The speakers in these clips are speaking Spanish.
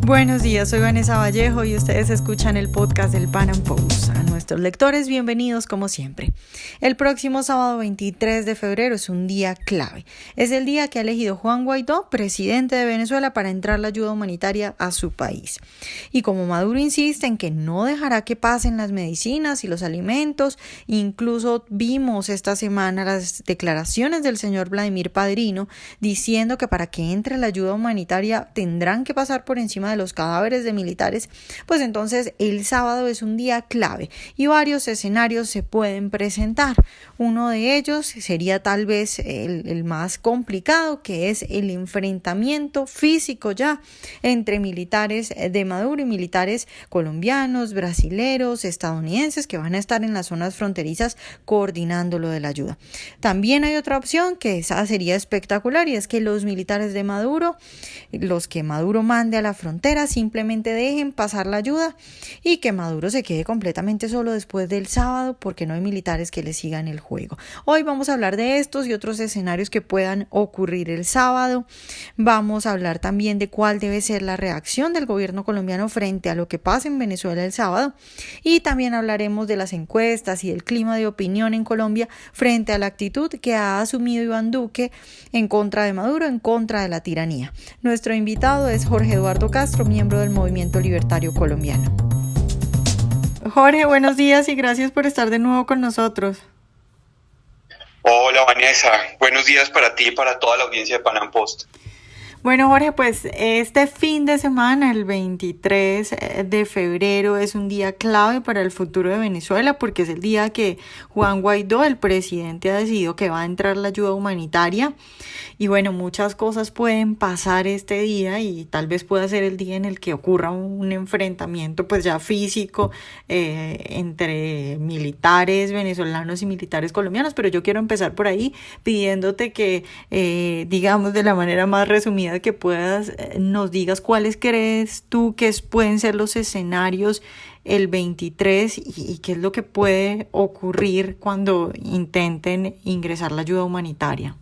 Buenos días, soy Vanessa Vallejo y ustedes escuchan el podcast del Pan Am Post. A nuestros lectores, bienvenidos como siempre. El próximo sábado 23 de febrero es un día clave. Es el día que ha elegido Juan Guaidó, presidente de Venezuela, para entrar la ayuda humanitaria a su país. Y como Maduro insiste en que no dejará que pasen las medicinas y los alimentos, incluso vimos esta semana las declaraciones del señor Vladimir Padrino diciendo que para que entre la ayuda humanitaria tendrán que pasar por encima de los cadáveres de militares, pues entonces el sábado es un día clave y varios escenarios se pueden presentar. Uno de ellos sería tal vez el más complicado, que es el enfrentamiento físico ya entre militares de Maduro y militares colombianos, brasileros, estadounidenses que van a estar en las zonas fronterizas coordinando lo de la ayuda. También hay otra opción que esa sería espectacular y es que los militares de Maduro, los que Maduro mande a la frontera, simplemente dejen pasar la ayuda y que Maduro se quede completamente solo después del sábado porque no hay militares que le sigan el juego. Hoy vamos a hablar de estos y otros escenarios que puedan ocurrir el sábado. Vamos a hablar también de cuál debe ser la reacción del gobierno colombiano frente a lo que pasa en Venezuela el sábado y también hablaremos de las encuestas y del clima de opinión en Colombia frente a la actitud que ha asumido Iván Duque en contra de Maduro, en contra de la tiranía. Nuestro invitado es Jorge Eduardo Castro, miembro del Movimiento Libertario Colombiano. Jorge, buenos días y gracias por estar de nuevo con nosotros. Hola Vanessa, buenos días para ti y para toda la audiencia de Pan Am Post. Bueno, Jorge, pues este fin de semana, el 23 de febrero, es un día clave para el futuro de Venezuela porque es el día que Juan Guaidó, el presidente, ha decidido que va a entrar la ayuda humanitaria. Y bueno, muchas cosas pueden pasar este día y tal vez pueda ser el día en el que ocurra un enfrentamiento pues ya físico entre militares venezolanos y militares colombianos. Pero yo quiero empezar por ahí pidiéndote que, digamos de la manera más resumida que puedas, nos digas cuáles crees tú que pueden ser los escenarios el 23 y qué es lo que puede ocurrir cuando intenten ingresar la ayuda humanitaria.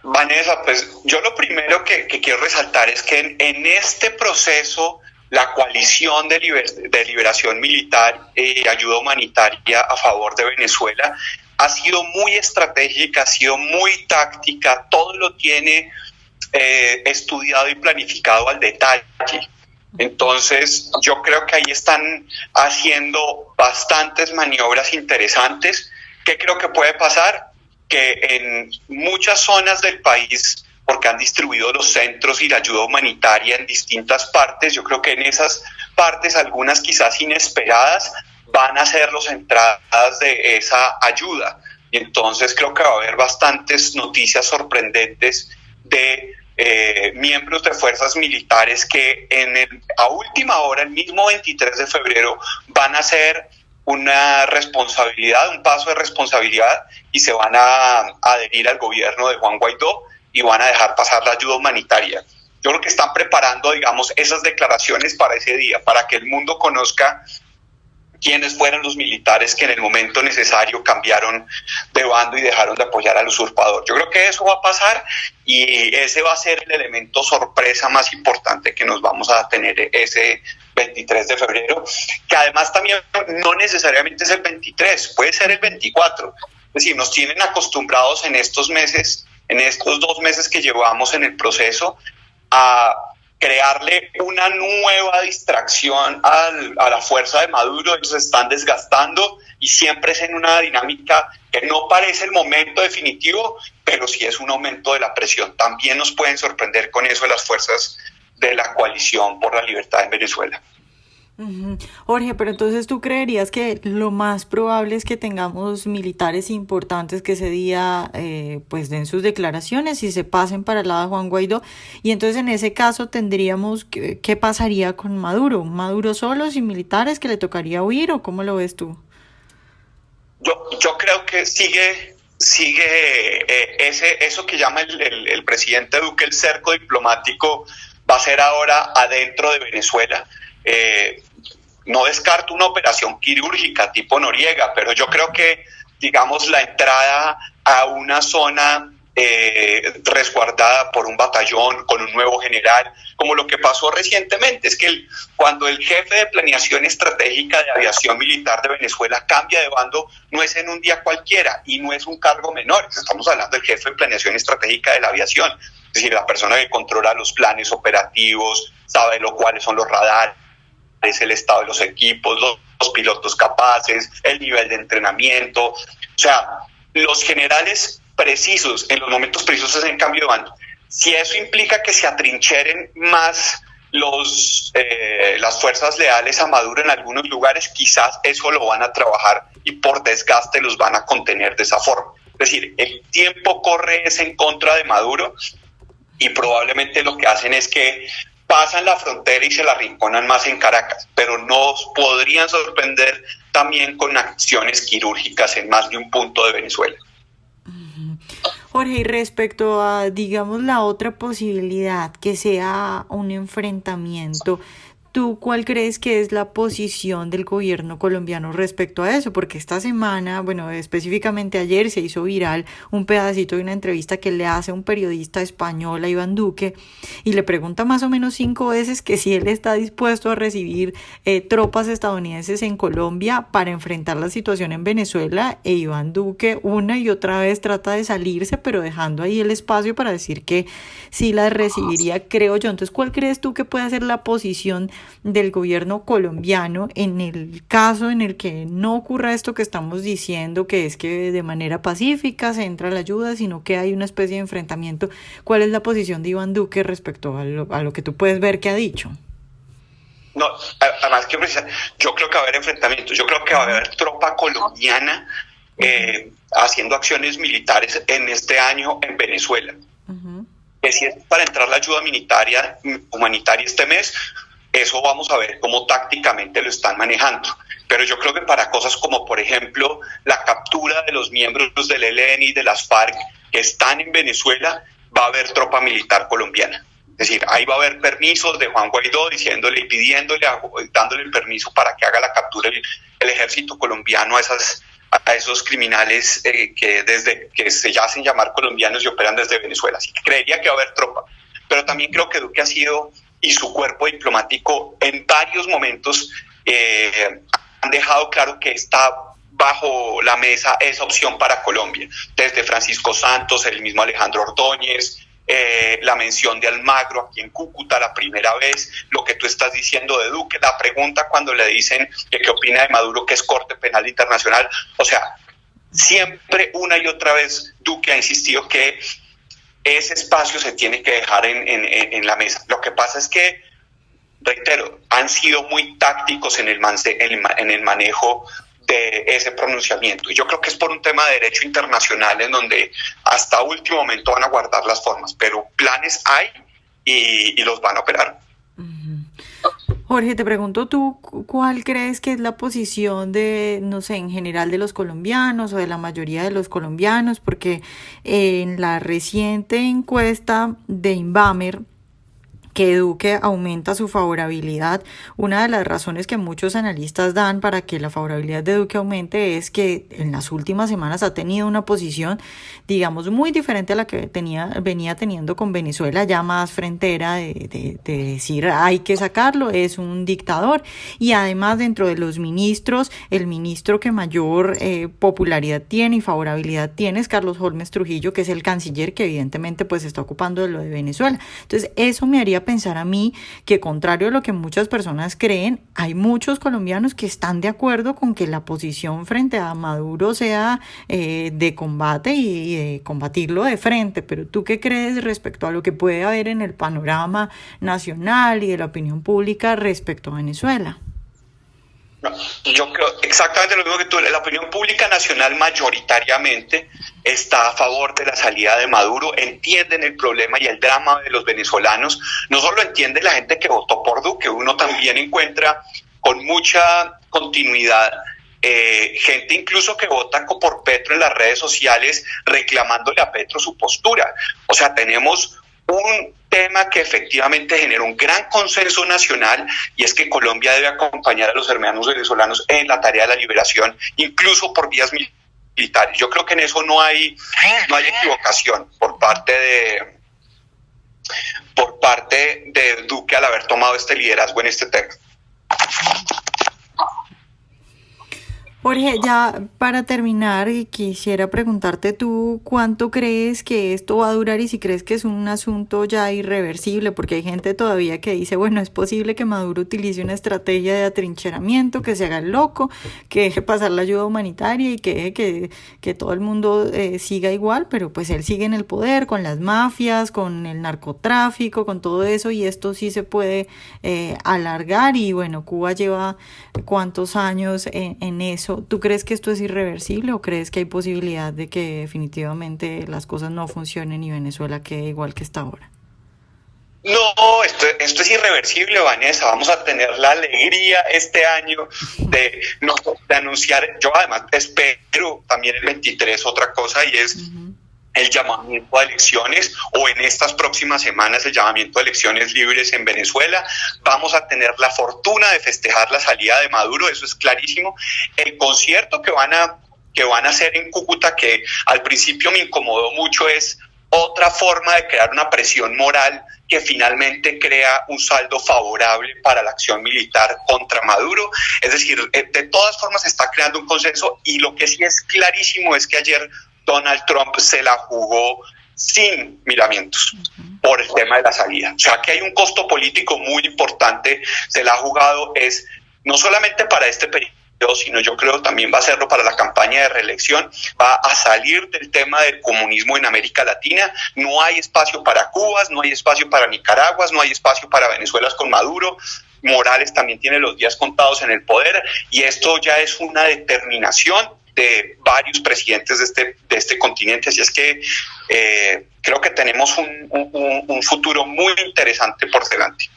Vanessa, pues yo lo primero que quiero resaltar es que en este proceso la coalición de liberación militar y ayuda humanitaria a favor de Venezuela ha sido muy estratégica, ha sido muy táctica, todo lo tiene estudiado y planificado al detalle. Entonces yo creo que ahí están haciendo bastantes maniobras interesantes. ¿Qué creo que puede pasar? Que en muchas zonas del país, porque han distribuido los centros y la ayuda humanitaria en distintas partes, yo creo que en esas partes, algunas quizás inesperadas, van a ser las entradas de esa ayuda. Y entonces creo que va a haber bastantes noticias sorprendentes de miembros de fuerzas militares que a última hora, el mismo 23 de febrero, van a hacer una responsabilidad, un paso de responsabilidad y se van a adherir al gobierno de Juan Guaidó y van a dejar pasar la ayuda humanitaria. Yo creo que están preparando, digamos, esas declaraciones para ese día, para que el mundo conozca quiénes fueron los militares que en el momento necesario cambiaron de bando y dejaron de apoyar al usurpador. Yo creo que eso va a pasar y ese va a ser el elemento sorpresa más importante que nos vamos a tener ese 23 de febrero, que además también no necesariamente es el 23, puede ser el 24. Es decir, nos tienen acostumbrados en estos meses, en estos 2 meses que llevamos en el proceso, a crearle una nueva distracción a la fuerza de Maduro. Ellos se están desgastando y siempre es en una dinámica que no parece el momento definitivo, pero sí es un aumento de la presión. También nos pueden sorprender con eso las fuerzas de la coalición por la libertad en Venezuela. Jorge, pero entonces tú creerías que lo más probable es que tengamos militares importantes que ese día pues den sus declaraciones y se pasen para el lado de Juan Guaidó, y entonces en ese caso tendríamos ¿qué pasaría con Maduro? ¿Maduro solo, sin militares, que le tocaría huir, o cómo lo ves tú? Yo creo que sigue eso que llama el presidente Duque el cerco diplomático, va a ser ahora adentro de Venezuela. No descarto una operación quirúrgica tipo Noriega, pero yo creo que, digamos, la entrada a una zona resguardada por un batallón con un nuevo general, como lo que pasó recientemente. Es que cuando el jefe de planeación estratégica de aviación militar de Venezuela cambia de bando, no es en un día cualquiera y no es un cargo menor. Estamos hablando del jefe de planeación estratégica de la aviación, es decir, la persona que controla los planes operativos, sabe cuáles son los radares, el estado de los equipos, los pilotos capaces, el nivel de entrenamiento. O sea, los generales precisos, en los momentos precisos en cambio de bando. Si eso implica que se atrincheren más las fuerzas leales a Maduro en algunos lugares, quizás eso lo van a trabajar y por desgaste los van a contener de esa forma. Es decir, el tiempo corre es en contra de Maduro y probablemente lo que hacen es que pasan la frontera y se la arrinconan más en Caracas, pero nos podrían sorprender también con acciones quirúrgicas en más de un punto de Venezuela. Jorge, y respecto a, digamos, la otra posibilidad, que sea un enfrentamiento, ¿tú cuál crees que es la posición del gobierno colombiano respecto a eso? Porque esta semana, bueno, específicamente ayer se hizo viral un pedacito de una entrevista que le hace un periodista español a Iván Duque y le pregunta más o menos 5 veces que si él está dispuesto a recibir tropas estadounidenses en Colombia para enfrentar la situación en Venezuela, e Iván Duque una y otra vez trata de salirse, pero dejando ahí el espacio para decir que sí la recibiría, creo yo. Entonces, ¿cuál crees tú que puede ser la posición del gobierno colombiano en el caso en el que no ocurra esto que estamos diciendo, que es que de manera pacífica se entra la ayuda, sino que hay una especie de enfrentamiento? ¿Cuál es la posición de Iván Duque respecto a lo que tú puedes ver que ha dicho? No, además que yo creo que va a haber enfrentamientos, yo creo que va a haber tropa colombiana haciendo acciones militares en este año en Venezuela. Que si es para entrar la ayuda humanitaria este mes, eso vamos a ver cómo tácticamente lo están manejando. Pero yo creo que para cosas como, por ejemplo, la captura de los miembros del ELN y de las FARC que están en Venezuela, va a haber tropa militar colombiana. Es decir, ahí va a haber permisos de Juan Guaidó diciéndole y pidiéndole, dándole el permiso para que haga la captura el ejército colombiano a esos criminales que desde que se hacen llamar colombianos y operan desde Venezuela. Así que creería que va a haber tropa. Pero también creo que Duque ha sido, y su cuerpo diplomático en varios momentos han dejado claro que está bajo la mesa esa opción para Colombia. Desde Francisco Santos, el mismo Alejandro Ordóñez, la mención de Almagro aquí en Cúcuta la primera vez, lo que tú estás diciendo de Duque, la pregunta cuando le dicen que qué opina de Maduro, que es Corte Penal Internacional. O sea, siempre una y otra vez Duque ha insistido que ese espacio se tiene que dejar en la mesa. Lo que pasa es que, reitero, han sido muy tácticos en el manejo de ese pronunciamiento. Y yo creo que es por un tema de derecho internacional en donde hasta último momento van a guardar las formas, pero planes hay y los van a operar. Jorge, te pregunto tú, ¿cuál crees que es la posición de, no sé, en general de los colombianos o de la mayoría de los colombianos? Porque en la reciente encuesta de Inbamer, que Duque aumenta su favorabilidad, una de las razones que muchos analistas dan para que la favorabilidad de Duque aumente es que en las últimas semanas ha tenido una posición, digamos, muy diferente a la que venía teniendo con Venezuela, ya más frentera de decir hay que sacarlo, es un dictador. Y además, dentro de los ministros, el ministro que mayor popularidad tiene y favorabilidad tiene es Carlos Holmes Trujillo, que es el canciller que evidentemente pues está ocupando de lo de Venezuela. Entonces eso me haría pensar a mí que, contrario a lo que muchas personas creen, hay muchos colombianos que están de acuerdo con que la posición frente a Maduro sea de combate y de combatirlo de frente. Pero ¿tú qué crees respecto a lo que puede haber en el panorama nacional y de la opinión pública respecto a Venezuela? Yo creo exactamente lo mismo que tú. La opinión pública nacional mayoritariamente está a favor de la salida de Maduro, entienden el problema y el drama de los venezolanos. No solo entiende la gente que votó por Duque, uno también encuentra con mucha continuidad gente incluso que vota por Petro en las redes sociales reclamándole a Petro su postura. O sea, tenemos un tema que efectivamente genera un gran consenso nacional, y es que Colombia debe acompañar a los hermanos venezolanos en la tarea de la liberación, incluso por vías militares. militares. Yo creo que en eso no hay equivocación por parte de Duque al haber tomado este liderazgo en este tema. Jorge, ya para terminar, quisiera preguntarte tú cuánto crees que esto va a durar y si crees que es un asunto ya irreversible, porque hay gente todavía que dice, bueno, es posible que Maduro utilice una estrategia de atrincheramiento, que se haga el loco, que deje pasar la ayuda humanitaria y que deje que todo el mundo siga igual, pero pues él sigue en el poder con las mafias, con el narcotráfico, con todo eso, y esto sí se puede alargar. Y bueno, Cuba lleva cuántos años en eso. ¿Tú crees que esto es irreversible o crees que hay posibilidad de que definitivamente las cosas no funcionen y Venezuela quede igual que está ahora? No, esto es irreversible, Vanessa. Vamos a tener la alegría este año de anunciar. Yo además espero también el 23 otra cosa, y es el llamamiento a elecciones, o en estas próximas semanas el llamamiento a elecciones libres en Venezuela. Vamos a tener la fortuna de festejar la salida de Maduro, eso es clarísimo. El concierto que van a hacer en Cúcuta, que al principio me incomodó mucho, es otra forma de crear una presión moral que finalmente crea un saldo favorable para la acción militar contra Maduro. Es decir, de todas formas se está creando un consenso, y lo que sí es clarísimo es que ayer Donald Trump se la jugó sin miramientos por el tema de la salida. O sea, que hay un costo político muy importante. Se la ha jugado, es no solamente para este periodo, sino yo creo también va a hacerlo para la campaña de reelección. Va a salir del tema del comunismo en América Latina. No hay espacio para Cuba, no hay espacio para Nicaragua, no hay espacio para Venezuela con Maduro. Morales también tiene los días contados en el poder, y esto ya es una determinación de varios presidentes de este continente. Así es que creo que tenemos un futuro muy interesante por delante.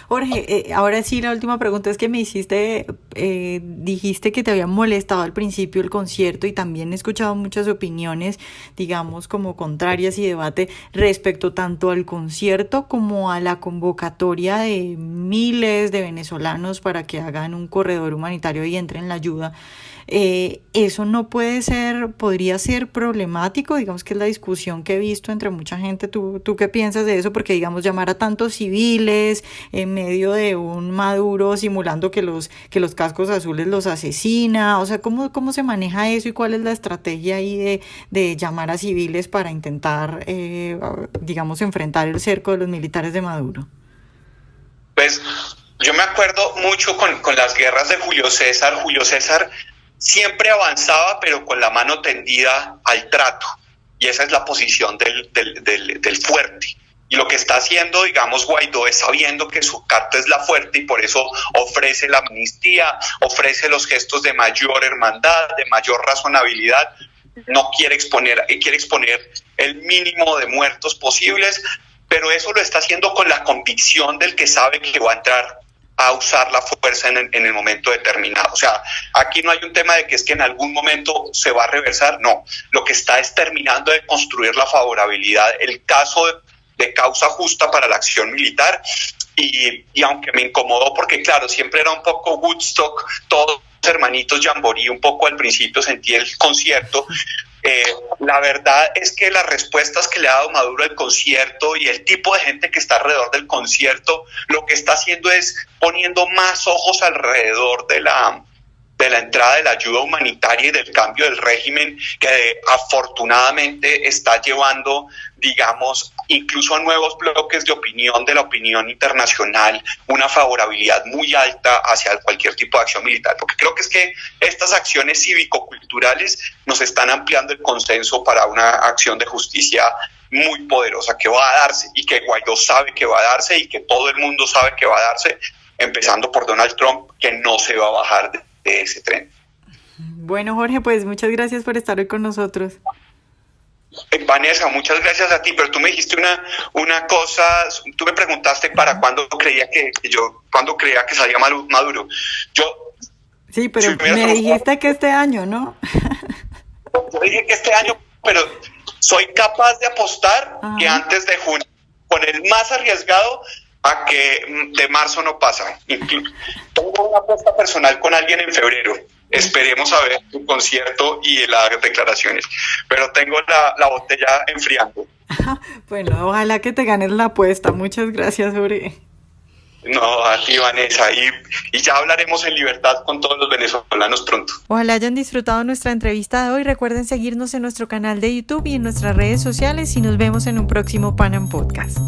Jorge, ahora sí, la última pregunta es que me hiciste, dijiste que te había molestado al principio el concierto, y también he escuchado muchas opiniones, digamos, como contrarias y debate respecto tanto al concierto como a la convocatoria de miles de venezolanos para que hagan un corredor humanitario y entren la ayuda. Eso no podría ser problemático, digamos que es la discusión que he visto entre mucha gente. ¿Tú qué piensas de eso? Porque, digamos, llamar a tantos civiles en medio de un Maduro simulando que los cascos azules los asesina, o sea, ¿cómo se maneja eso y cuál es la estrategia ahí de llamar a civiles para intentar, digamos, enfrentar el cerco de los militares de Maduro? Pues yo me acuerdo mucho con las guerras de Julio César. Julio César siempre avanzaba, pero con la mano tendida al trato, y esa es la posición del fuerte. Y lo que está haciendo, digamos, Guaidó es sabiendo que su carta es la fuerte, y por eso ofrece la amnistía, ofrece los gestos de mayor hermandad, de mayor razonabilidad. No quiere exponer el mínimo de muertos posibles, pero eso lo está haciendo con la convicción del que sabe que va a entrar a usar la fuerza en el momento determinado. O sea, aquí no hay un tema de que es que en algún momento se va a reversar, no. Lo que está es terminando de construir la favorabilidad, el caso de causa justa para la acción militar, y aunque me incomodó porque, claro, siempre era un poco Woodstock, todos hermanitos Jamboree, un poco al principio sentí el concierto. La verdad es que las respuestas que le ha dado Maduro al concierto y el tipo de gente que está alrededor del concierto, lo que está haciendo es poniendo más ojos alrededor de la entrada de la ayuda humanitaria y del cambio del régimen, que afortunadamente está llevando, digamos, incluso a nuevos bloques de opinión de la opinión internacional, una favorabilidad muy alta hacia cualquier tipo de acción militar, porque creo que es que estas acciones cívico-culturales nos están ampliando el consenso para una acción de justicia muy poderosa que va a darse, y que Guaidó sabe que va a darse, y que todo el mundo sabe que va a darse, empezando por Donald Trump, que no se va a bajar de ese tren. Bueno, Jorge, pues muchas gracias por estar hoy con nosotros. Vanessa, muchas gracias a ti, pero tú me dijiste una cosa, tú me preguntaste para cuándo creía que salía Maduro. Sí, pero me dijiste que este año, ¿no? Yo dije que este año, pero soy capaz de apostar que antes de junio, con el más arriesgado a que de marzo no pasa. Tengo una apuesta personal con alguien en febrero. Esperemos a ver tu concierto y las declaraciones. Pero tengo la botella enfriando. Bueno, ojalá que te ganes la apuesta. Muchas gracias, Jorge. No, a ti, Vanessa. Y ya hablaremos en libertad con todos los venezolanos pronto. Ojalá hayan disfrutado nuestra entrevista de hoy. Recuerden seguirnos en nuestro canal de YouTube y en nuestras redes sociales y nos vemos en un próximo Panam Podcast.